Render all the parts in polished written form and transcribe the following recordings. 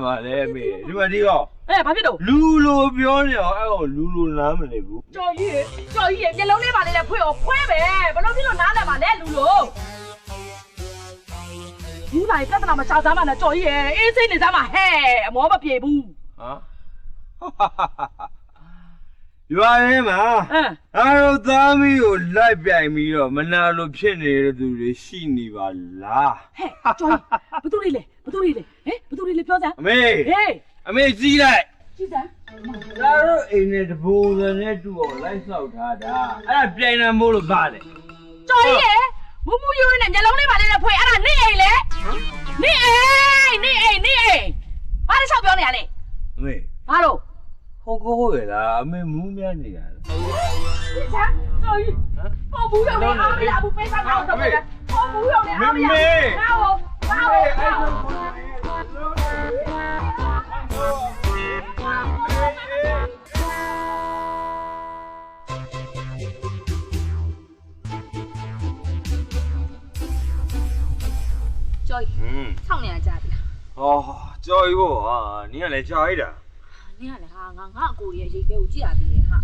မှာလဲမေဒီမှာဒီကောဘာဖြစ်တော့လူလိုပြောနေအောင်အဲ့ကောင်လူလိုနားမလဲဘူးကြော်ကြီးရဲ့မျက်လုံးလေးပါလေဖွင့်အောင်ခွဲပဲဘလို့ဖြစ်လို့နားလဲပါလဲလူလိုဒီပါပြဿနာမချစားမှလည်းကြော်ကြီးရဲ့အေးစိတ်နေစားမှဟဲ့အမောမပြေဘူးရွာထဲမှာအားတို့သားမီးကိုလိုက်ပြိုင်ပြီးတော့မနာလို့ဖြစ်နေတဲ့သူတွေရှိနေပါလားဟဲ့ကြော်ကြီးဘသူလေးလဲဟဲ့ဘသူလေးပြောစမ်းအမေကြီးလိုက်ကြီးစမ်းဒါတို့အိမ်နဲ့တဘူစံနဲ့တူအောင်လိုက်ဆောက်ထားတာအဲ့ဒါပြိုင်နေမို့လို့ပါတယ်ကြော်ကြီးရဲ့မူရိုးနဲ့မျက်လုံးလေးပါလေဖွင့်အဲ့ဒါနေအိမ်လေနေအိမ်ဘာလဲဆောက်ပြောနေရလဲအမေဘာလို့ဟုတ်ရလားအမေမူးများနေရလားဒီစားကြော်ကြီးဟောဘူးရောနေအားမရဘူးပေးစားတော့တော့ဟောဘူးရောနေအားမရဘာလို့ကြော်ဆောင်းနေရကြပြီကြော်ကြီးပေါ့ဟာနင်ကလည်းကြာရတာနင်ကလည်းဟာငါအကိုရဲ့ရိတ်ခဲကိုကြည့်ရသေးတယ်ဟာ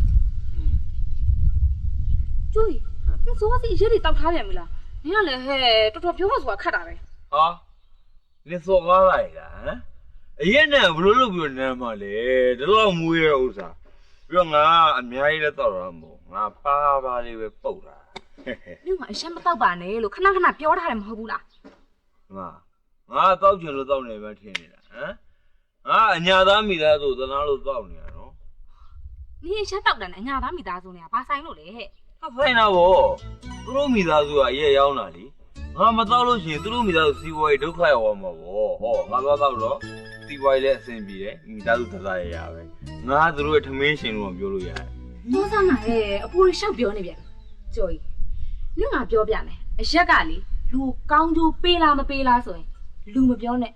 ကျွေးနင်စောစီရဲတွေတောက်ထားပြန်ပြီလားနင်ကလည်းဟဲ့တော်တော်ပြောမှဆိုတာခတ်တာပဲနင်စောကားလိုက်လားဟမ်အရင်ကဘလို့လုပ်ပြီးနေမှာလေဒီလောက်မွေးရဥစ္စာပြီးတော့ငါအများကြီးလည်းတောက်ရမှာငါပါလေးပဲပုတ်တာနင်ကအရှက်မတောက်ပါနဲ့လို့ခဏပြောထားတယ်မဟုတ်ဘူးလားငါတောက်ချင်လို့တောက်နေမှထင်နေတာဟမ်ငါအညာသားမိသားစုသနာလို့တောက်နေရနော်နင်ရှက်တောက်တယ်နဲ့အညာသားမိသားစုနေတာဘာဆိုင်လို့လဲဟဲ့ဖိုင်တာဗောသူတို့မိသားစုကအရေးရောက်တာလीငါမတောက်လို့ရှိရင်သူတို့မိသားစုစီးပွားရေးဒုက္ခရောက်မှာဗောငါသွားတောက်တော့စီးပွားရေးလည်းအဆင်ပြေတယ်မိသားစုသစားရပဲငါသူတို့ရဲ့ထမင်းရှင်လို့ပြောလို့ရတယ်တိုးစားမှာဟဲ့အဖိုးရှောက်ပြောနေပြန်ကြော်ကြီးနင်ငါပြောပြမယ်အရက်ကလေလူကောင်းကျိုးပေးလားမပေးလားဆိုရင်လူမပြောနဲ့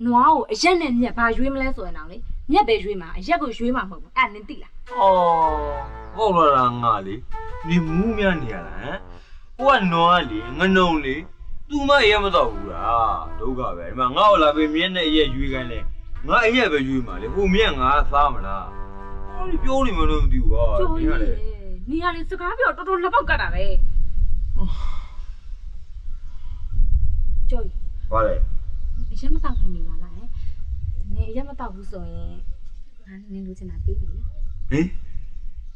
နွားကိုအရက်နဲ့မြက်ဘာရွေးမလဲဆိုရင်တော့လေမြက်ပဲရွေးမှာအရက်ကိုရွေးမှာမဟုတ်ဘူးအဲ့နင်သိလားဟုတ်လားငါလေနေမူးများနေရလားဟမ်ဟိုကနွားလေငနုံလေသူမအရက်မတော့ဘူးလားဒုက္ခပဲဒီမှာငါ့ကိုလာပြီးမြက်နဲ့အရက်ရွေးခိုင်းလဲငါအရက်ပဲရွေးမှာလေဟိုမြက်ငါသားမလားဟောဒီပြောနေမလို့မသိဘူးဟာနင်ကလေစကားပြောတော်တော်လက်ပေါက်ကတ်တာပဲကြော်ဘာလဲအရက်မတောက်ခင်နေပါလားနင်အရက်မတောက်ဘူးဆိုရင်ငါနင်လူချင်တာပေးမယ်ဟင်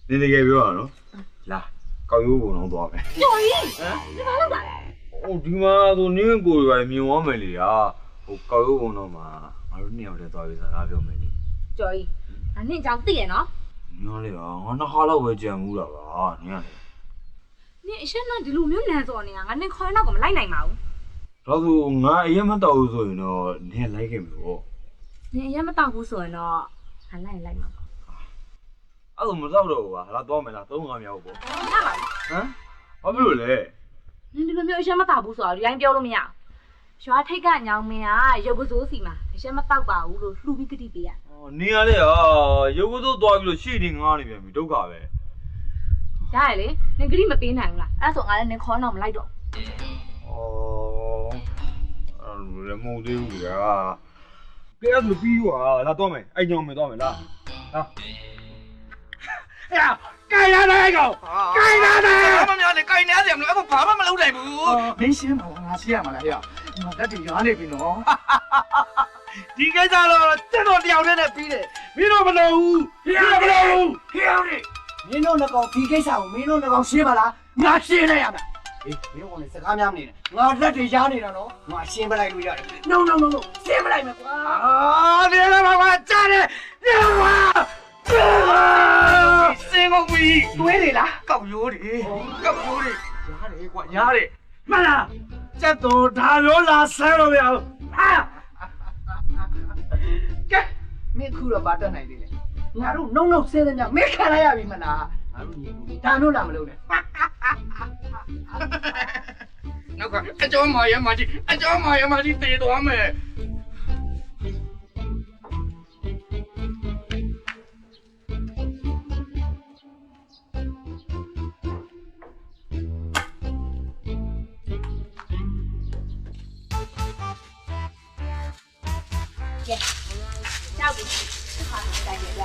နင်တကယ်ပြောရနော်လာကောက်ရိုးပုံတော့သွားမယ်ကြော်ကြီးဒီမှာလောက်တာဒီမှာဆိုနင်းကိုယ်ပဲမြင်သွားမယ်လေဟာကောက်ရိုးပုံတော့မှာငါတို့နှစ်ယောက်တည်းသွားပြီးစကားပြောမယ်လေကြော်ကြီးနင်ကြောင်သိရနော်နင်လေငါနှစ်ခါလောက်ပဲကြံမှုတာပါနင်နင်အရှက်နဲ့ဒီလိုမျိုးနန်စော်နေတာငါနင်ခေါ်တော့ကမလိုက်နိုင်ပါဘူးဒါဆိုငါအရင်မတောက်ဘူးဆိုရင်တော့နင်လိုက်ခဲ့ပြီပေါ့နင်အရင်မတောက်ဘူးဆိုရင်တော့ငါလိုက်မှာပေါ့အဲ့လိုမတောက်တော့ဘူးကွာလာတော့မယ်လား3-5မြောက်ပေါ့ရပါဘူးဘာဖြစ်လို့လဲနင်ဒီလိုမျိုးအရင်မတောက်ဘူးဆိုတော့ဒီတိုင်းပြောလို့မရဘူးရွာထိတ်ကညောင်မင်းကရုပ်ကစိုးစီမှာအရင်မတောက်ပါဘူးလို့လှူပြီးကတိပေးရနင်ကလေရုပ်ကစိုးသွားပြီးလို့ရှေ့တင်ငားနေပြန်ပြီဒုက္ခပဲရတယ်လေနင်ကတိမပေးနိုင်ဘူးလားအဲ့ဆိုငါလည်းနင်ခေါ်တော့မလိုက်တော့လည်းမဟုတ်သေးဘူးကွာကဲအဲ့လိုပြီးွာလာတော့မယ်အဲ့ကြောင်မယ်တော့မယ်လားဟာကိုင်ရတယ်ကောင်ကိုင်ရတယ်မများလေကိုင်နေရတယ်မလို့အခုဘာမှမလုပ်နိုင်ဘူးမင်းရှင်းပါငါရှင်းရမှာလားဟဲ့ငါလက်တွေရားနေပြီနော်ဒီကိစ္စတော့တက်တော့တယောက်နဲ့ပြီးတယ်မင်းတို့မလုပ်ဘူးဟဲ့မလုပ်ဘူးဟဲ့မင်းတို့ကတော့ဒီကိစ္စကိုမင်းတို့ကတော့ရှင်းပါလားငါရှင်းလိုက်ရမှာမင်းတို့ကလည်းစကားများမနေနဲ့ငါလက်တွေရားနေတာနော်ငါရှင်းပလိုက်လို့ရတယ် no ရှင်းပလိုက်မယ်ကွာဒီလိုပါကြားတယ်ဒီမှာစင်ကုန်ပြီတွဲလေလားကောက်ရိုးတွေရားတယ်ကွာရားတယ်မှန်လားစက်တော်ဒါရောလာဆဲလို့မရဘူးဟာကဲမင်းခုတော့ပါတက်နိုင်သေးလေငါတို့နှုတ်ဆင်းသမျှမင်းခံလိုက်ရပြီမလားငါတို့ညီဘူးဒါတို့လာမလုပ်နဲ့နောက်ကအကျော်မာရမကြီးတေးသွားမယ်ကဲ ရောက်ပြီခါနေတိုင်းကြရ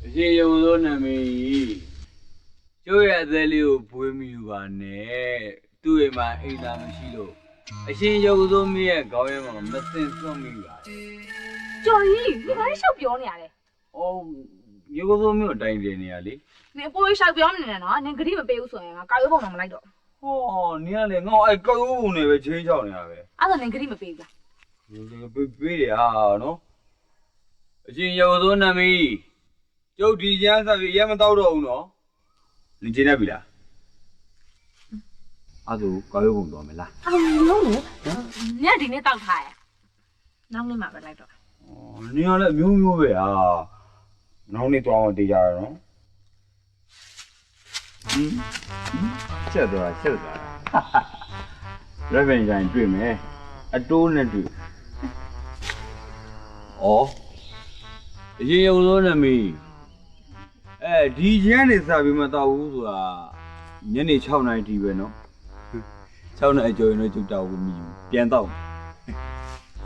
အရှင်ရုံသောနာမည်ကျိုးရဲ့အသေးလေးကိုဘွေးမိယူပါနဲ့သူ့အိမ်မှာအိမ်သာမရှိလို့အရှင်ရုံသောမင်းရဲ့ခေါင်းထဲမှာမစင်စွန့်မိပါ ကျော်ကြီးဒီဘာလို့ရှောက်ပြောနေရလဲ ။အော်ရုံသောမင်းကိုတိုင်တယ်နေရလေ နင်အဖိုးရှောက်ပြောနေတယ်နော်နင်ဂရိမပေးဘူးဆိုရင်ငါကာရိုးပုံတော့မလိုက်တော့ ။ဟောနင်ကလေငေါ့အဲ့ကောက်ရုံနဲ့ပဲချင်းချောင်းနေတာပဲ အဲ့ဒါနင်ဂရိမပေးဘူးလား ။ပေးရဟာနော်။အရှင်ရုံသောနာမည်ကျုပ်ဒီကျန်းစားပြီးရဲမတော့တော့ဘူးနော်။လင်ချင်းနေပြီလား။အဲ့ဒါကောက်ရုံပုံတော့မလား အော်လုံးလို့နင်ကဒီနေ့တောက်ထားရနောက်နေ့မှပဲလိုက်တော့ ။အော်နင်ကလည်းမျိုးမျိုးပဲဟာ။နောက်နေ့တော့တေးကြရတော့။ချက်သွား။ရဗင်ကြိုင်တွေ့မယ်။အတိုးနဲ့တွေ့။အော်အရင်ရုံသောနာမည်ဒီချမ်းနေစားပြီးမတော့ဘူးဆိုတာညနေ6 နာရီဒီပဲနော်6 နာရီကျော်ရင်တော့ကျုပ်တော့မီပြန်တော့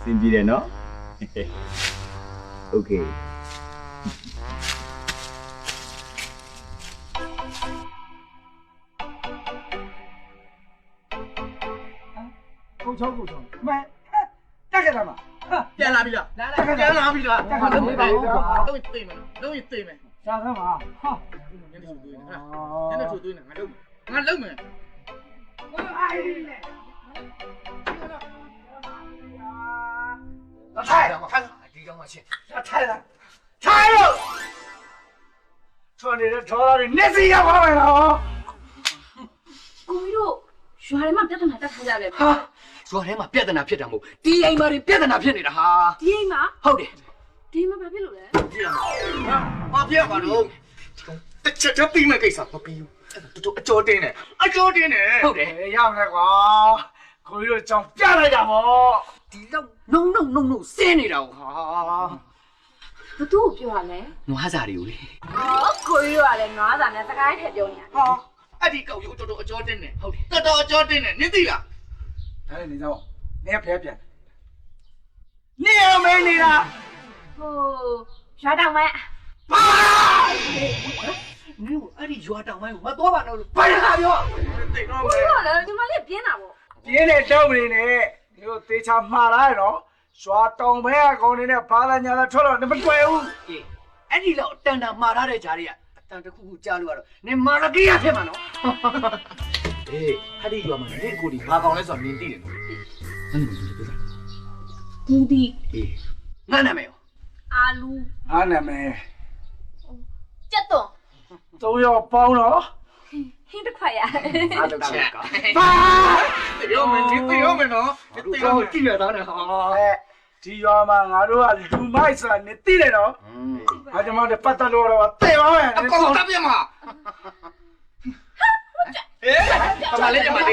စင်ပြေတယ်နော်โอเค ကိုချောမှန်တက်ခဲ့တာမှာ ပြန်လာပြီလားပြန်လာပြီလားလုံးဝသိမယ်လုံးဝသိမယ် ရှာသမ်းပါဟာ ညနေချိုးသွင်းနေညနေချိုးသွင်းနေငါလုံးမယ် ထိုင်ဒီကောင်မချင်းထိုင်လားထိုင်လို့ထွန်းနေတဲ့ထော်ရီနေစီရောက်ပါမယ်နော် ကိုကြီးတို့ရွာထဲမှာပြဿနာတက်ထားကြတယ် ဟာဇော်ထဲမှာပြဿနာဖြစ်တာမဟုတ်ဒီအိမ်မှာပြဿနာဖြစ်နေတာဟာ ဒီအိမ်မှာ ဟုတ်တယ် ဒီမှာဘာဖြစ်လို့လဲ ဘာပြပါတော့တစ်ချက်တပြီးမဲ့ကိစ္စမပြီးဘူးတူအကျော်တင်းနေဟုတ်တယ် ရမယ်ကွာကိုကြီးတို့ကြောင်ပြလိုက်တာဗောဒီတော့နုံစင်းနေတာဟာ ဘသူ့ကိုပြောရလဲ နွားစာတွေကိုလေ အော်ကိုကြီးတို့ကလည်းငါးစာနဲ့စကားထည့်ပြောနေတာ ဟာအဲ့ဒီကောက်ရုပ်တော်အကျော်တင်းနေဟုတ်တယ်တော်အကျော်တင်းနေနင်သိလား ဒါလည်းနေကြပါနေဖဲပြန်နေရမင်းနေတာ ဟိုရွာတောင်မဲ ဘာနင်အဲ့ဒီရွာတောင်ပိုင်းကိုမတော်ပါတော့လို့ဘာလဲပြော သိတော့ ကို မယ် ကြီးကလည်းဒီမှာလေးပြင်းတာပေါ့ ပြင်းတဲ့တောက်မနေနဲ့ဒီလိုသေချာမှားလာရနော်ရွာတောင်ဘဲအကောင်နေနဲ့ဘာသာညာသာထွက်တော့မကွယ်ဘူးအေးအဲ့ဒီလောက်တန်တာမှားထားတဲ့ဂျားတွေကအတန်တစ်ခုခုကြားလို့ရတော့နင်မာရကီယာဖြစ်မှာနော်အေးအဲ့ဒီရွာမှာနင်ကိုဒီဘာကောင်လဲဆိုတော့နင်သိတယ်နော်နင်ပြောတာ ဘူးဒီ အေးငါနာမည်ရော အာလူ ငါနာမည် ကြက်သွန် သုံးယောက်ပေါင်းတော့ ဟင်းတစ်ခွက်ရ အားလုံးကဘာ သိရောမယ်သိရောမယ်နော် ဒီကောင်ကြည့်ရတာနဲ့ဟာဒီရွာမှာငါတို့ကလူမိုက်ဆိုတာနင်သိတယ်နော်အားကြောင့်လည်းပတ်သက်လို့တော့တဲ့ပါမယ် အကောင်တပ်ပြမှာဟေးဘာလဲကြမှာလေ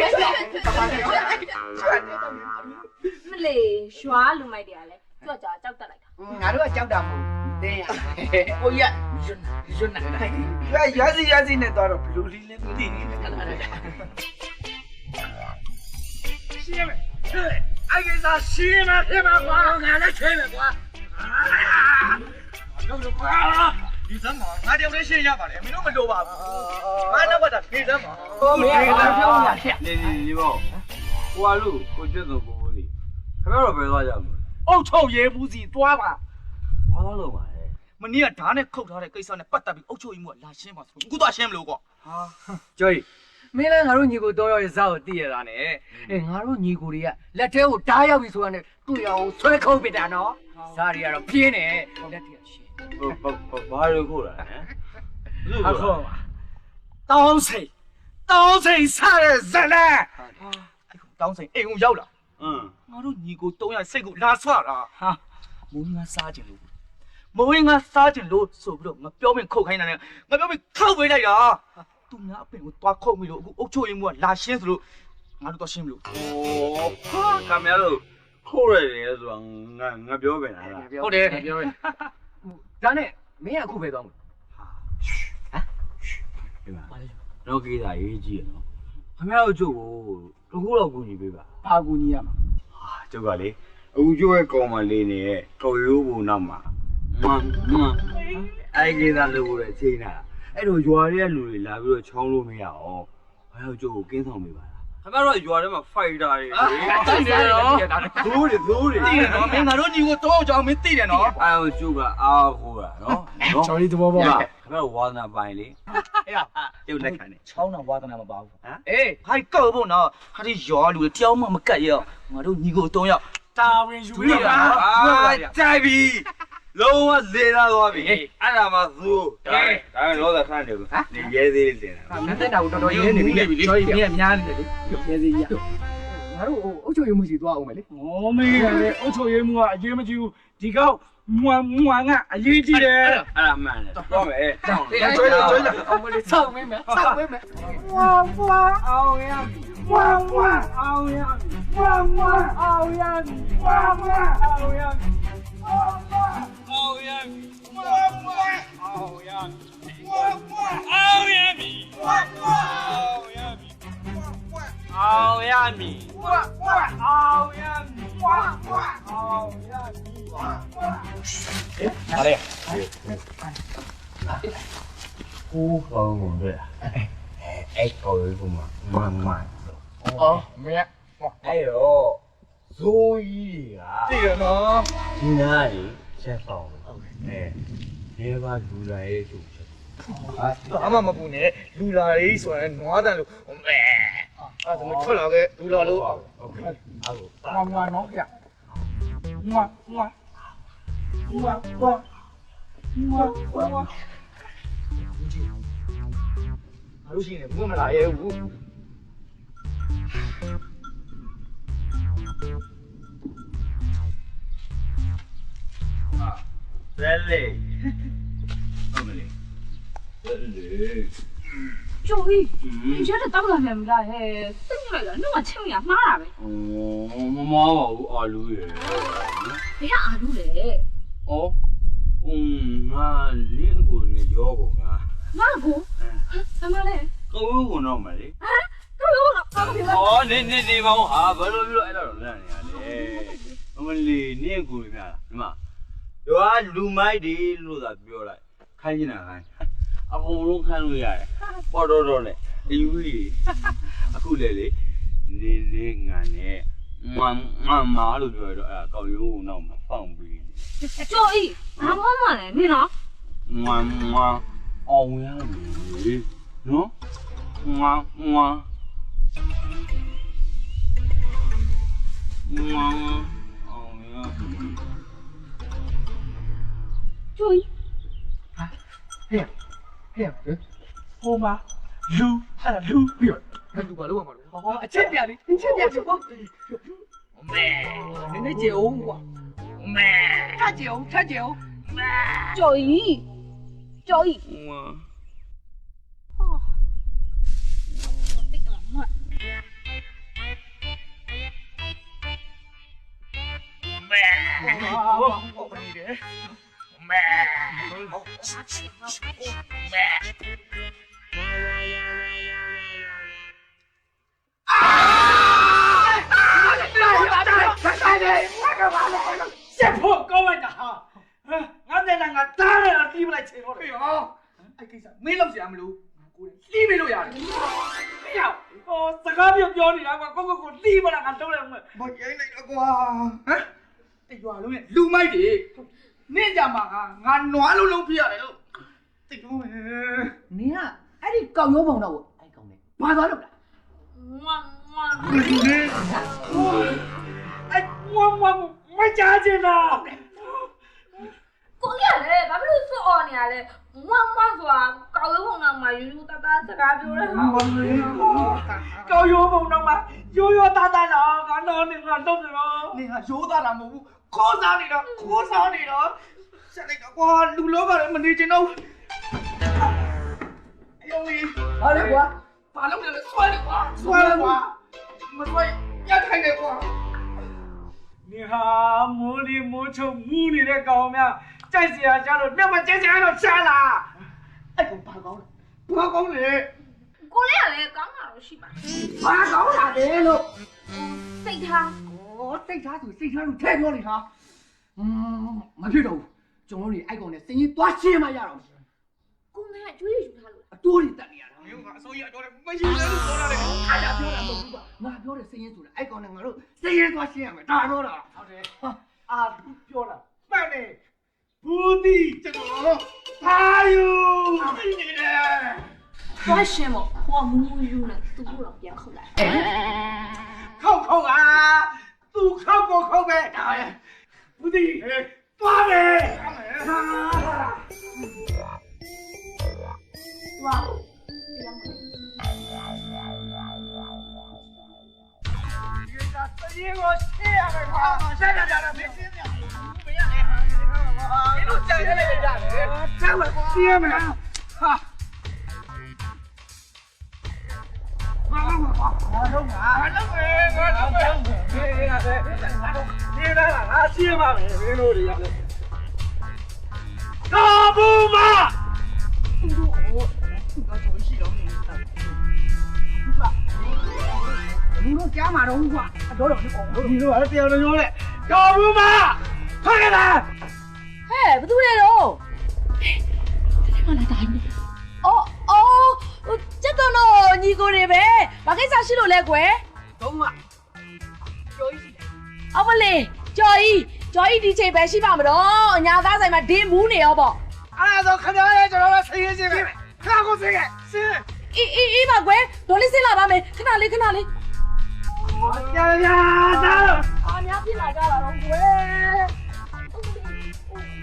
မလေးရွာလူမိုက်တွေကလည်းကြွကြောက်တက်လိုက်တာ ငါတို့ကကြောက်တာမဟုတ်တင်းရ ကိုကြီးရွတ်နေ ရွာစီနဲ့တော့ဘလူးလေးလည်းသိနေတယ်ရှင်းမယ်အဲ့ကိစ္စရှင်းမှာဖြစ်မှာကွာငါလည်းချွေးမယ်ကွာ ဒီစမ်းမှာငါတယောက်လေးရှင်းရပါတယ်မင်းတို့မလိုပါဘူးငါနောက်ကတာဒီစမ်းမှာ မင်းကပြောရရှက် နေပေါ့ဟိုဟာလို့ကိုကျွတ်တော့ကိုလေးခင်ဗျားတော့ဘယ်သွားကြမလဲ အုတ်ချုပ်ရဲဘူးစီသွားပါ ဘာလို့လုပ်ပါလဲ မနေ့ကဓာတ်နဲ့ခုတ်ထားတဲ့ကိစ္စနဲ့ပတ်သက်ပြီးအုတ်ချုပ်ကြီးမှုကလာရှင်းပါဆိုအခုတော့ရှင်းမလို့ကွာ ကျော်ကြီးမင်းလည်းငါတို့ညီကိုတော့ရဲ့ဇာတ်ကိုသိရတာနဲ့အေးငါတို့ညီကိုတွေကလက်ထဲကိုဓာတ်ရောက်ပြီဆိုတာနဲ့တွေ့ရအောင်ဆွဲခုံးပစ်တာနော်ဇာတ်တွေကတော့ပြင်းတယ်လက်တွေကရှင်း ဘာလို့ခိုးတာလဲ အခုတောင်းစိန်စားတဲ့ဇလန် တောင်းစိန်အိမ်ကိုရောက်လာ 嗯， ငါတို့ညီကို300စိတ်ကိုလာဆွတာဟာမိုးငါစားခြင်းလို့မိုးငါစားခြင်းလို့ဆိုပြီးတော့ငါပြောမင်းခုတ်ခိုင်းတာနဲ့ငါပြောမင်းခောက်ပေးလိုက်တာသူငါအပင်ကိုတွားခုတ်ပြီးလို့အခုအုတ်ချိုးရင်ကလာရှင်းဆိုလို့ငါတို့တော့ရှင်းမလို့ 哦，哈，干咩喽？后来人家说俺表妹来了， ဟုတ်တယ် ပြောရင်ဒါနဲ့မင်းကအခုပဲသွားမှာ 对吧？然后给他一记了，他们要做我，都过了过年对吧？ ဘာကူညီရမှာ 啊，这个嘞， အခုကျိုးရဲ့ကောင်မလေးနဲ့ကော်ရိုးဘူးနောက်မှာအဲ့ကိစ္စလုပ်ဖို့လည်းချိန်လာအဲ့တော့ရွာတွေကလူတွေလာပြီးတော့ချောင်းလို့မရအောင်ဘာလို့ကျိုးကိုကင်းဆောင်နေပါလားခင်ဗျားတို့ရွာထဲမှာ fighter တွေတိတယ်နော် သိုးတွေသိတယ်နော်မင်းငါတို့ညီကိုတော့ကြောင်မင်းသိတယ်နော် အဲ့တော့ကျိုးကအားကိုးတာနော် ချော်ရီသဘောပေါက်လား ခင်ဗျားတို့ဝါသနာပိုင်လေ အေး ကျုပ်လက်ခံနေ ချောင်းတော့ဝါသနာမပါဘူးဟမ်အေးဟိုက်ကောက်ဖို့နော်ဟာဒီရောလူတွေတယောက်မှမကတ်ရငါတို့ညီကို3ယောက် တာဝန်ယူရတာ ကြိုက်ပြီလုံးဝလေလာသွားပြီအဲ့ဒါမှသိုးဒါလောသာခန့်နေဘူးနေရဲသေးလေးတင်တာ ငါတက်တာကိုတော်တော်ရေးနေပြီလေချော်ရီမင်းများနေတယ်လေရဲသေးကြီးငါတို့အုတ်ချုပ်ရုံမရှိသွားအောင်မယ်လေ ။ဩမင်းကလည်းအုတ်ချုပ်ရေးမှုကအရေးမကြီးဘူး။ဒီကောက်မွာကအရေးကြီးတယ် အဲ့ဒါမှန်တယ်တော့မယ်တောင်း ကျွေးလို့အောင်မလေးဆောက်မင်းမယ်ဆောက်မင်းမယ် ။ဝါအောင်ရ။ဝါအောင်ရ။ဝါအောင်ရ။ဝါအောင်ရ။အောင်ရ။ဝါအောင်ရ။အောင်ရမီ။အောင်ရမီ။အောင်ရမီ။အောင်ရမီ။ ဟာလေ ကိုးကောင်းတယ်အဲ့ကော်ရိုးဘူးမှာမ အော်မင်း အဲ့တော့ဇိုးကြီးတွေက သိတယ်နော် ဒီနားကြီးချက်ပေါင်းရဲဘာလူလာရဲ့ကျုပ်ချက် အမမပူနဲ့လူလာလေးဆိုရင်နွားတန်လို့မဲအဲ့ဒါမထွက်လာခဲ့လူလာလို့ โอเคအဲ့ဒါ မွာနော်ဗျမွာငါတို့ရှိနေဘူးမလာရဲ့ဘူး ဘယ်လေအမလေးဘယ်လေ ကျိုးကြီး你觉得当然没啦嘿真来了那么轻呀妈啦呗 မမောပါဘူးအာလူရယ် ဘယ်ကအာလူလဲ ဩငါလင်းကိုနေရောကုန်က ငါကိုဆမလဲ ကောင်းကုန်တော့မလေး တို့ရောတော့ဘာဖြစ်လဲ နေပါဦးဟာဘယ်လိုပြောအဲ့တော့လန့်နေရလဲအမလေးနင့်ကိုပြဒီမှာရွာလူမိုက်တွေလို့သာပြောလိုက်ခိုင်းနေတာခိုင်းအကုန်လုံးခိုင်းလို့ရတယ်ပေါ်တော့နဲ့အယူကြီးအခုလေနေငါနဲ့မလို့ပြောတော့အဲ့ကောက်ရိုးနောက်မှာပေါင်ပြီး ကျိုးကြီးဘာမှမလဲနင်နော် အောင်ရမယ်နော်အောင်ရ ကျိုးကြီး ဟဲ့ ဟိုမှာလူအဲ့လူပြီးတော့ ဘယ်သူဘာလုပ်ရမှာလဲဟောအချက်ပြလေအချက်ပြချပေါ့မဲနည်းနည်းကြေအောင်ကွာမဲထကြေအောင်မဲ ကျိုးကြီးကျိုးကြီးတိတ်လာမ ဟုတ်နေတယ်မဲရှက်ဖို့ကောင်းလိုက်တာဟာငါနဲ့ငါတားတယ်အတီးပလိုက်ချင်တော့တယ် အဲ့ကိစ္စမင်းလောက်စရာမလိုကိုယ်လှီးပေးလို့ရတယ် ဟိုစကားပြောနေတာကွာကိုလှီးမလားငါတုံးလိုက်မယ် မရိုင်းလိုက်တော့ကွာဟမ်တရွာလုံးနဲ့လူမိုက်တွေနင့်ကြမှာငါနွားလုံးလုံးပြရတယ်လို့တိတ်တော့မယ် နင်ကအဲ့ဒီကောက်ရိုးပုံတော့ကိုအဲ့ကောင်နဲ့ဘာသွားလို့လဲ မွာမွာ အဲ့မကြားချင်တာ ကိုကြီးကလည်းဘာဖြစ်လို့စွတ်အော်နေရလဲမွာမွာဆိုတာကောက်ရုံးပုံတော့မှယူတသားစကားပြောတဲ့ဟာ ကောက်ရိုးပုံတော့မှရိုးသားသားတော့ငါတော့နေငါတော့နေတော့ နင်ကရိုးသားတာမဟုတ်ဘူးခိုးစားနေတာဆက်လိုက်တော့ကွာလူလောကလည်းမနေချင်တော့အယုံကြီး ဟာလေကွာ ဘာလို့လဲဆွဲတယ်ကွာဆွဲတယ်ကွာမဆွဲရခိုင်တယ်ကွာ နေဟာမိုးလီမိုးချုံမူးနေတဲ့ကောင်များကြိုက်စရာကြလို့နှစ်မကြိုက်စရာတော့ရှားလာ အဲ့ကောင်ဘာကောင်းလဲ ဘာကောင်းလဲ ကိုလေးကလည်းကောင်းတာတော့ရှိပါ ဘာကောင်းတာလဲလို့ စိတ်ထား ဩ စိတ်ထားသူထဲပြောနေတာမဖြစ်တော့ဘူးကျွန်တော်တို့အိုက်ကောင်နဲ့စင်ရင်သွားရှင်းမှရတော့ ကိုငါအကျွေးယူထားလို့ အတိုးတွေတက်နေရတာ မင်းကအစိုးရတော့မရှိဘူးလို့ပြောတာလေ အဲ့ဒါပြောတာမဟုတ်ဘူးကွာငါပြောတဲ့စင်ရင်ဆိုတာအိုက်ကောင်နဲ့ငါတို့စင်ရင်သွားရှင်းရမယ်ဒါပြောတာ ဟုတ်တယ်အာပြောတာမှန်တယ်ဘူးဒီကျွန်တော်ဘာယူနေတယ် သွားရှင်မို့ဟိုမူးယူနေသူ့ကိုတော့ပြန်ခုတ်လိုက် ခောက်သူခောက်ကိုခောက်ပဲဒါပဲဘူးဒီသွားမယ် ဝါ ဒီကတည်းကရှင်းရမယ်ကွာဆက်ကြတာမင်းရှင်းရမယ်မရနဲ့ဒီလိုကြံရလိုက်ကြတယ်ဆက်မယ်ကွာရှင်းရမယ်ဟာဘာလို့မပါဘာလို့မဘာလို့ပဲဘာလို့ပဲဒီရတယ်ဒီလားငါရှင်းပါမယ်မင်းတို့တွေရတယ်ကာဘူမာလူတို့ကြားမှာတော့ကွာအတော်တော်ဖြစ်အောင် ဒီလိုအဲ့တရားလုံးနဲ့ကာဘူမာဖခင်လား ဟဲ့ဘာတူလဲတော့ဒီမှာလာတိုင်းအော်စက်တော့ညီကိုတွေပဲဘာကိစ္စရှိလို့လဲကွယ် သုံးမကျော်ကြီး အမလေးကျော်ကြီးဒီချိန်ပဲရှိပါမတော့အညာသားဆိုင်မှာဒင်းမူးနေရောပေါ့ အဲ့ဒါခင်ဗျားရဲ့ကျွန်တော်တို့ဆင်းရဲခြင်းပဲခါကိုဆင်းခဲ့ဆင်း အေးပါကွယ်ဒေါ်လေးစင်လာပါမယ်ခဏလေး ကြာကြာသား အာများဖြစ်လာကြတာတော့ကွယ်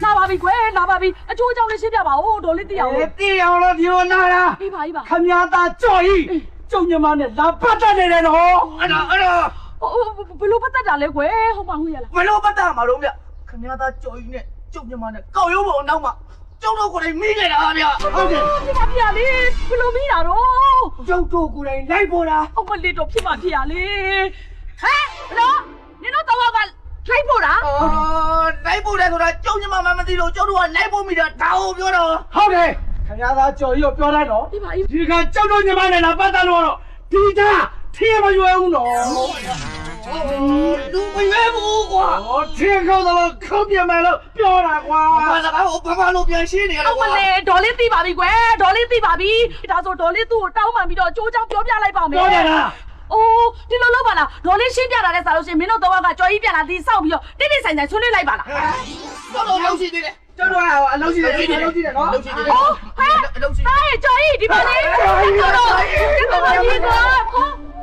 လာပါပြီကွယ်လာပါပြီအချိုးအချောင်းလေးရှင်းပြပါဦးဒေါ်လေးသိအောင် တိအောင်လို့ဒီလိုလာတာ အေးပါ ခင်ဗျားသားကြော်ကြီးကျုံညမနဲ့လာပတ်တတ်နေတယ်နော်အဲ့ဒါ ဘယ်လိုပတ်သက်တာလဲကွယ်ဟုတ်ပါဟုတ်ရလား ဘယ်လိုပတ်တတ်မှာလို့ဗျခင်ဗျားသားကြော်ကြီးနဲ့ကျုံညမနဲ့ကောက်ရုံးပေါ်နောက်မှာကျုံတို့ကိုယ်တိုင်မိခဲ့တာဗျဟုတ်တယ် ဖြစ်ပါဖြစ်ရလေဘယ်လိုမိတာတော့ ကျုံတို့ကိုယ်တိုင်လိုက်ပေါ်တာ အမလေးတော့ဖြစ်ပါဖြစ်ရလေဟဲ့နော်နင်တို့တော့ကလိုက်ဖို့တာ လိုက်ပေါ်တယ်ဆိုတာကျုံညမမသိလို့ကျုံတို့ကလိုက်ပေါ်မိတာဒါကိုပြောတော့ဟုတ်တယ်ခင်ဗျားသားကြော်ကြီးကိုပြောလိုက်တော့ ဒီပါ ဒီကကြောက်တော့ညီမနဲ့လာပတ်သက်လို့တော့ဒီသားထင်းမရွယ်ဘူးနော်လူမရွယ်ဘူးကွာထင်းခေါက်တော့ခေါက်ပြန်မယ်လို့ပြောတာကွာဘာသာဘာလို့ပြန်ရှင်းနေရ အ တော့ မလေးဒေါ်လေးသိပါပြီကွယ်ဒေါ်လေးသိပါပြီဒါဆိုဒေါ်လေးသူ့ကိုတောင်းပန်ပြီးတော့အကျိုးချောင်းပြောပြလိုက်ပါမယ် ပြောတယ်လား အိုးဒီလိုလုပ်ပါလားဒေါ်လေးရှင်းပြတာနဲ့စားလို့ရှိရင်မင်းတို့တော့ကကြော်ကြီးပြန်လာဒီစောက်ပြီးတော့တိတိဆိုင်ဆိုင်ဆွေးနွေးလိုက်ပါလား တော်တော်လုံးရှိသေးတယ်ကျွန်တော်ကအလုံးရှိတယ်နော်လုံးရှိတယ် အိုးဟဲ့ဟဲ့ကြော်ကြီးဒီပါလေးတော်တော်ဒီပါလေးကွာ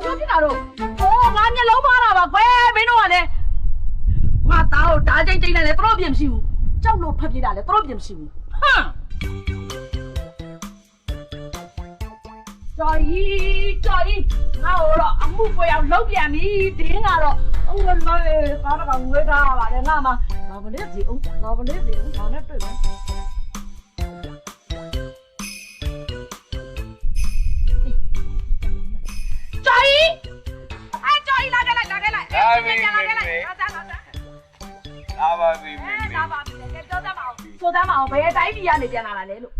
ပြောပြတာတော့ငါမျက်လုံးပါတာပါကွယ်မင်းတို့ကလည်းငါသားကိုဓာတ်ချိန်နဲ့လည်းတော့ပြင်မရှိဘူးကြောက်လို့ဖက်ပြေးတာလည်းတော့ပြင်မရှိဘူးဟမ်ကြော်ကြီးငါတော့အမှုပွဲအောင်လုပ်ပြန်ပြီတင်းကတော့အုံးလည်းကားတကောင်ဝေးထားပါလေငါမှငါမလေးစီအောင်ငါနဲ့တွေ့မယ်ကြော်ကြီးလာခဲ့လိုက်လာပါပြီမင်း လာပါပြီလေပြောတတ်ပါအောင်ဆိုတတ်ပါအောင်ဘယ်အတိုင်းပြည်ကနေပြန်လာတာလဲလို့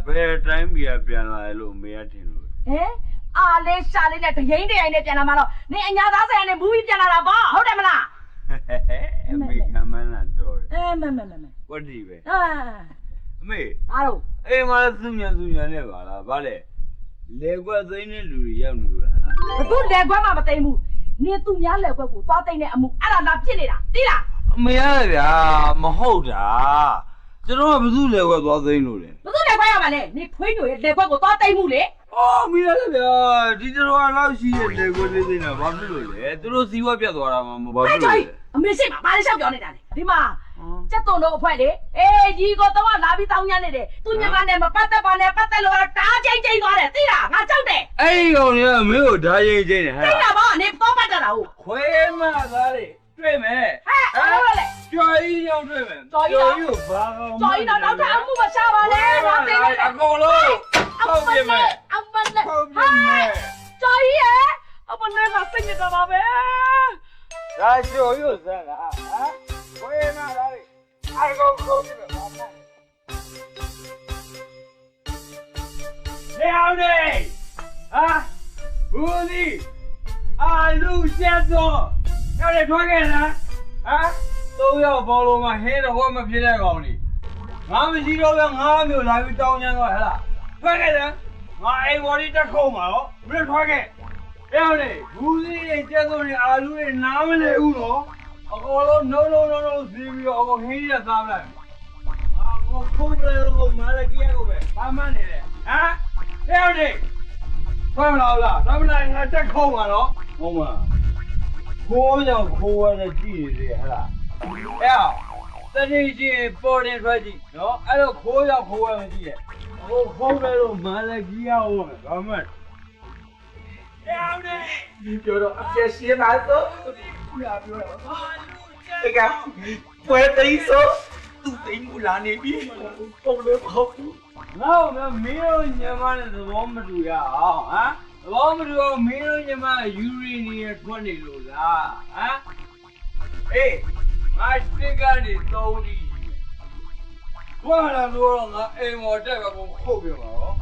ဘယ်တိုင်းပြည်ပြန်လာလို့မေးရတင်လို့ ဟမ်အားလေးရှာလေးနဲ့ဒရင်တရိုင်နဲ့ပြန်လာမှာတော့နင်အညာသားဆိုင်ကနေမူပြီးပြန်လာတာပေါ့ဟုတ်တယ်မလား အမေကမန်းလာတော့ မ ဝတ်ဒီပဲ အာ အမေ အားတော့ အိမ်မှာသူ့ညာနဲ့ပါလားဗါလေလေကွက်သိန်းတဲ့လူတွေရောက်နေလို့လား ဘသူလဲခွက်မှမသိဘူးနင်သူများလဲခွက်ကိုသွားသိမ့်တဲ့အမှုအဲ့ဒါလာဖြစ်နေတာသိလား အမေရဗျာမဟုတ်တာကျွန်တော်ကဘယ်သူလဲကွက်သွားသိန်းလို့လဲ ဘသူလဲခွက်ရမှာလဲနင်ခွေးညိုရဲ့လဲခွက်ကိုသွားသိမ့်မှုလေ အော်မိရတယ်ဗျာဒီတော်လောက်ရှိတဲ့လေကွက်သိန်းတာဘာဖြစ်လို့လဲသူတို့စီးဝါပြတ်သွားတာမှမဘာဖြစ်လို့လဲ အမေစိတ်မှာဘာလဲရှောက်ပြောနေတာလဲဒီမှာကျက်သွန်တို့အဖွဲလေအေးကြီးကတော့လာပြီးတောင်းညနေတယ်သူညမနဲ့မပတ်သက်ပါနဲ့ပတ်သက်လို့တားချိန်သွားတယ်သိလားငါကြောက်တယ် အဲ့ဒီကောင်ကြီးကမင်းကိုဓာရင်ချင်းနေဟဲ့ သိတာပေါ့နေတော့ပတ်တတ်တာဟုတ် ခွဲမသားလေတွေ့မယ် ဟဲ့အဲ့လိုလေ ကျော်ကြီးရောက်တွေ့မယ် ကျော်ကြီး ကိုဘာကောင် ကျော်ကြီးတော့နောက်ထပ်အမှုမရှာပါနဲ့ငါသိနေတယ် အကုန်လုံးပေါက်ပြမယ် အမနဲ့ ပေါက်ပြမယ် ကျော်ကြီးရဲ့အမနဲ့ကစိတ်ညစ်တာပါပဲ ဒါကျော်ရုပ်စမ်းလားဟမ်ခွဲမသားလေအကောင်ကုန်ပြီဘာမှလေအောင်နေဟာဘူးလီအာလူချက်သောဟ ရတယ်ထွက်ခဲ့လားဟမ်3ယောက်ဘောလုံးမှာဟင်းတော့ဟောမဖြစ်တဲ့ကောင်ကြီးငါမရှိတော့ဗျငါမျိုးလာပြီးတောင်းချမ်းသွားဟဲ့လားထွက်ခဲ့တယ်ငါအိမ်ဘော်ဒီတက်ခုံးမှာရောမင်းထွက်ခဲ့အဲ့လေဘူးစီးရဲ့ကျက်စုံတွေအာလူတွေနားမလဲဘူးနော်အကောလုံး no စီးပြီးတော့အကောဟင်းရသားလိုက်ငါကိုခုံးတယ်လို့မာလကြီးကိုပဲဘာမှနေလဲဟမ်အဲ့လေထွက်မလားထွက်မလားငါတက်ခုံးမှာနော်ဟုတ်မှာခိုးကြောင်ခိုးရတဲ့ကြည့်နေတယ်ဟဲ့လားအဲ့တတိချင်းပေါ်တင်ထွက်ကြည့်နော်အဲ့တော့ခိုးကြောင်ခိုးရမကြည့်ရဲ့ဟိုခုံးတယ်လို့မာလကြီးရောဘာမှ你ပြောတော့အပြည့်ရှင်းပါစို့ခုနပြောတော့တကယ်ပွဲသိမ်းစို့သူသိမ်းမလာနေပြီပုံလေးပေါ့ငါ့ကိုမင်းတို့ညမနဲ့သဘောမတူရအောင်ဟမ်သဘောမတူအောင်မင်းတို့ညမယူရီနီရထွက်နေလို့လားဟမ်အေးငါစစ်ကနေသုံးပြီးဘာလာလို့ငါအိမ်မော်တက်ပဲကိုခုတ်ပြပါတော့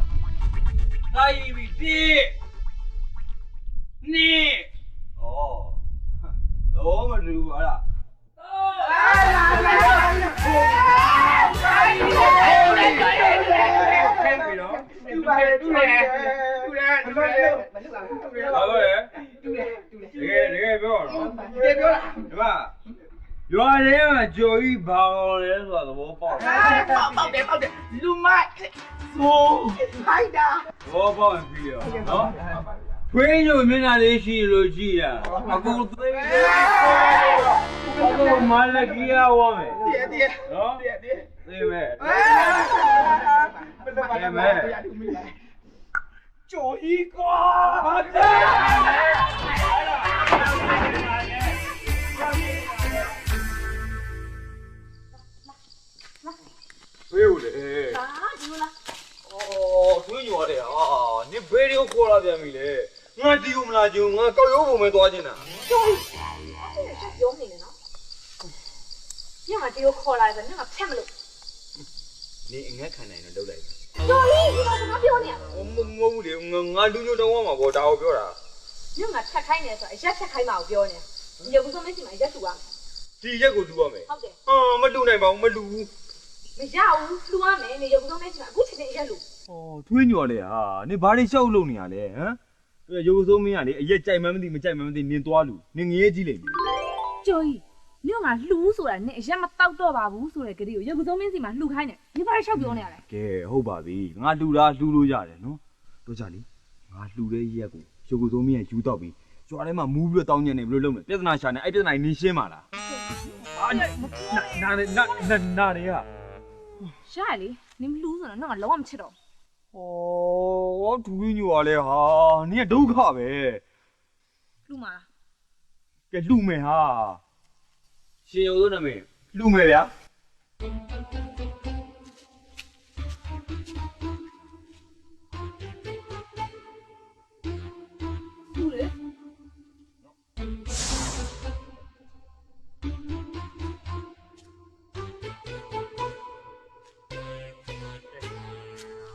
နိုင်ပြီတိนี่อ๋อโอ้มาดูอ่ะရွာထဲမှာကြော်ကြီးဘာလို့လဲဆိုတော့သဘောပေါက်တယ်လူမိုက်ဆိုခိုက်တာသဘောပေါက်ပြီရောနော်ခွေးညိုမျက်နှာလေးရှိလို့ကြည့်ရအကူသိတယ်အကူမလကြီးရဝမယ်တည့်နော်သိမယ်ကြော်ကြီးကွာဝေးဦးလေဟာဒီလိုလားအော်သွင်းညော်တယ်ဟာနင်ဘယ်လိုခေါ်လာပြန်ပြီလဲငါတီးဦးမလားကျုံငါကောက်ရုံးပုံပဲသွားချင်တာကျော်အဲ့ဒါပြောနေတယ်နော်ညမတီကိုခေါ်လာတယ်ဆိုတော့ငါဖက်မလို့နေအငက်ခံနိုင်တော့လုပ်လိုက်ကျော်ကြီးဒီမှာငါပြောနေရမဟုတ်လေငါလူညိုတောင်းမှာပေါ့ဒါကိုပြောတာညငါထက်ခိုင်းနေဆိုအရက်ထက်ခိုင်းမှာကိုပြောနေတာဒီရုပ်စုံလေးစီမှာရက်တူရမယ်ဒီရက်ကိုတူရမယ်ဟုတ်တယ်မတူနိုင်ပါဘူးမတူဘူးမရဘူးလှူရမယ်နေရုပ်စုံလေးစီမှာအခုချိန်နေရက်လူထွေးညော်လေဟာနေဘာတွေရှောက်လုံနေရလဲဟမ်ရုပ်စိုးမင်းကလေအရက်ကြိုက်မှန်းမသိမကြိုက်မှန်းမသိနင်သွားလူနင်ငရဲကြီးလိမ့်မယ်ကျော်ကြီးညငါလှူဆိုတာနင်အရက်မတောက်တော့ပါဘူးဆိုတဲ့ကလေးကိုရုပ်စုံမင်းစီမှာလှူခိုင်းတယ်နင်ဘာတွေရှောက်ပြောနေရလဲကဲဟုတ်ပါပြီငါလှူတာလှူလို့ရတယ်နော်တို့ကြလေငါလှူတဲ့ရက်ကိုရုပ်စုံမင်းကယူတော့ပြီးကြွားထဲမှာမူးပြီးတော့တောင်းညံနေဘယ်လိုလုပ်မလဲပြဿနာရှာနေအဲ့ပြဿနာနင်ရှင်းပါလားနာနေရရှာလေနင်လှူဆိုတော့ငါလုံးဝမချစ်တော့ဩဒူးညိုရလဲဟာနင်ကဒုက္ခပဲလှူမှာကဲလှူမယ်ဟာရှင်ရုံစိုးနာမည်လှူမယ်ဗျာလှူလေ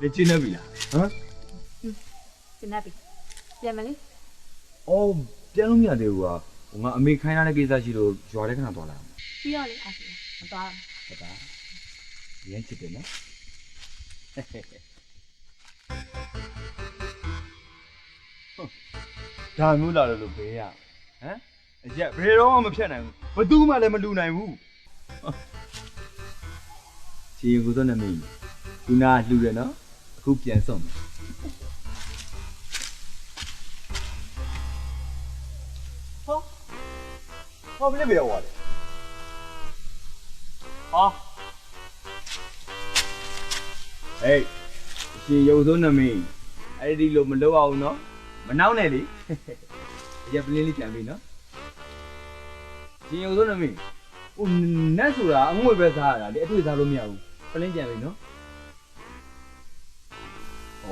လေကျင်းနေပြီလားဟမ်ကျင်းနေပြီပြန်မလေးအော်ပြန်လို့မရသေးဘူးကွာငါအမေခိုင်းထားတဲ့ကိစ္စရှိလို့ရွာထဲခဏသွားလာအောင်ပြီးတော့လေအဲ့ဒါမသွားဘူးဟုတ်ပါရမ်းချစ်တယ်နော်ဒါမျိုးလာလို့ဘယ်ရဟမ်အရက်ဘယ်တော့မှမဖြတ်နိုင်ဘူးဘသူမှလည်းမလူနိုင်ဘူးချီကူသောနမီဒီနာလှူရနော်အခုပြန်ဆုံးဟောဘယ်လိုပြောရလဲဟာဟေးရှင်ရုပ်စိုးနမီအဲ့ဒီလိုမလုပ်အောင်နော်မနှောင်းနဲ့လေအရက်ပလင်းလေးပြန်ပြီနော်ရှင်ရုပ်စိုးနမီဟိုနတ်ဆိုတာအငွေပဲစားရတာလေအတွေ့စားလို့မရဘူးပလင်းပြန်ပြီနော်ဩ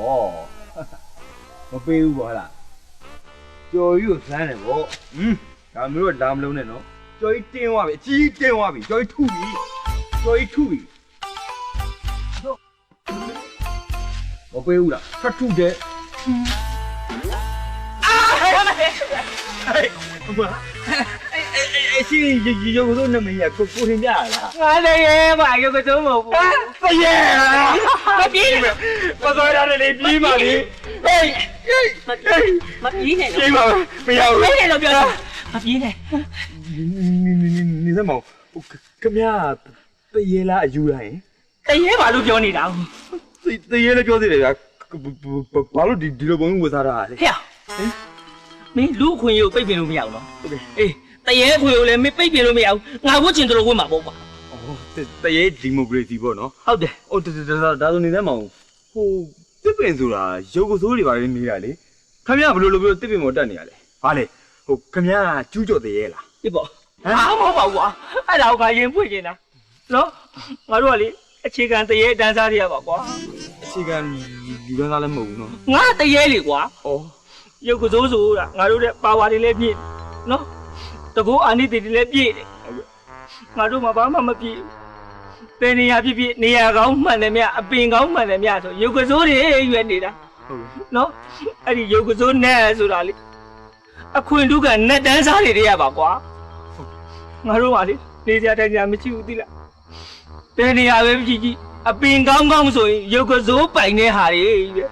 မပေးဘူးပေါ့လားကြော်ကြီးကိုစမ်းတယ်ပေါ့ဒါမျိုးတော့ဒါမလုံးနဲ့နော်ကြော်ကြီးတင်းသွားပြီအကြီးတင်းသွားပြီကြော်ကြီးထုပြီကြော်ကြီးထုပြီမပေးဘူးလားထပ်ထုတယ်ဟေး အရှိရုပ်ဆိုးနမကြီးကိုထင်ကြလား ငါလည်းရဲ့ပါရုပ်ကစုံမဟုတ်ဘူး တရေ မပြေးနဲ့ မစောရတယ်လေပြေးပါလေဟေး မပြေးနဲ့ ပြေးပါမရဘူး ပြေးနဲ့လို့ပြောတာမပြေးနဲ့ နေစမောင်ခမရတရေလားအယူလားဟင် တရေပါလို့ပြောနေတာ တရေလည်းပြောသေးတယ်ဗျာဘာလို့ဒီလိုပုံဝတ်စားတာလဲ ဟဲ့မင်းလူခွင်ရုပ်ပိတ်ပင်လို့မရဘူးနော်ဟုတ်ကဲ့အေးတရေခွင်ရုပ်လည်းမပိတ်ပင်လို့မရဘူးငါဝတ်ချင်တယ်လို့ဝတ်မှာပေါ့ကွာ တရေဒီမိုကရေစီပေါ့နော် ဟုတ်တယ် ဟုတ်ဒါဆိုနေစမောင်ဟိုတစ်ပင်ဆိုတာရုပ်ကစိုးတွေပါနေနေတာလေခမရဘယ်လိုလိုပြောတစ်ပင်ပေါ်တက်နေရလဲဘာလဲဟိုခမရကျူးကျော်တရေလား ဒီပေါ့အားမဟုတ်ပါဘူးကွာအဲ့ဒါကိုငါရင်ဖွင့်နေတာနော်ငါတို့ကလေအခြေခံတရေတန်းစားတွေရပါကွာ အခြေခံလူရန်သားလည်းမဟုတ်ဘူးနော် ငါတရေလေကွာ ဩ ရုပ်ကစိုးဆိုတာငါတို့တဲ့ပါဝါတွေလည်းပြည့်နော်တကူအာနိတိတွေလည်းပြည့်တယ်ငါတို့မှဘာမှမပြည့်ဘယ်နေရာဖြစ်ဖြစ်နေရာကောင်းမှန်တယ်မြအပင်ကောင်းမှန်တယ်မြဆိုရုပ်ကစိုးတွေရွက်နေတာ ဟုတ် နော်အဲ့ဒီရုပ်ကစိုးနဲ့ဆိုတာလေအခွင့်ဒုက္ခနဲ့တန်းစားတွေရပါကွာငါတို့ကလေနေကြတဲ့ညမရှိဘူးသိလားဘယ်နေရာပဲဖြစ်ဖြစ်အပင်ကောင်းကောင်းဆိုရင်ရုပ်ကစိုးပိုင်တဲ့ဟာတွေတဲ့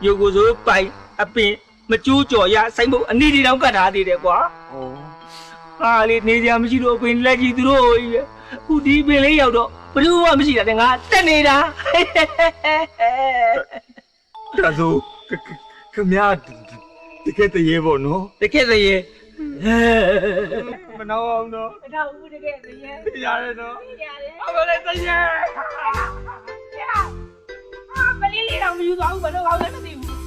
ရုပ်ကစိုးပိုင်အပင်မကျိုးကြော်ရဆိုင်ဖို့အနည်းဒီတောင်ကတ်ထားသေးတယ်ကွာ ဩ ဟာလေနေကြမရှိတော့ပင်လက်ကြီးသူတို့ကြီးပဲခုဒီပင်လေးရောက်တော့ဘယ်သူမှမရှိတာတဲ့ငါတက်နေတာ ဒါဆိုခမရတကယ်တရေပေါ့နော် တကယ်တည်းရဲ့ မနှောင်းအောင်တော့ အထောက်ဦးတကယ်တည်းရဲ့ ရတယ်နော် ရတယ် အမလေးတရေ မလေးလေးတော့မယူသွားဘူးဘယ်တော့ကောင်းလဲမသိဘူး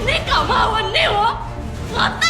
你搞嘛我你我，我带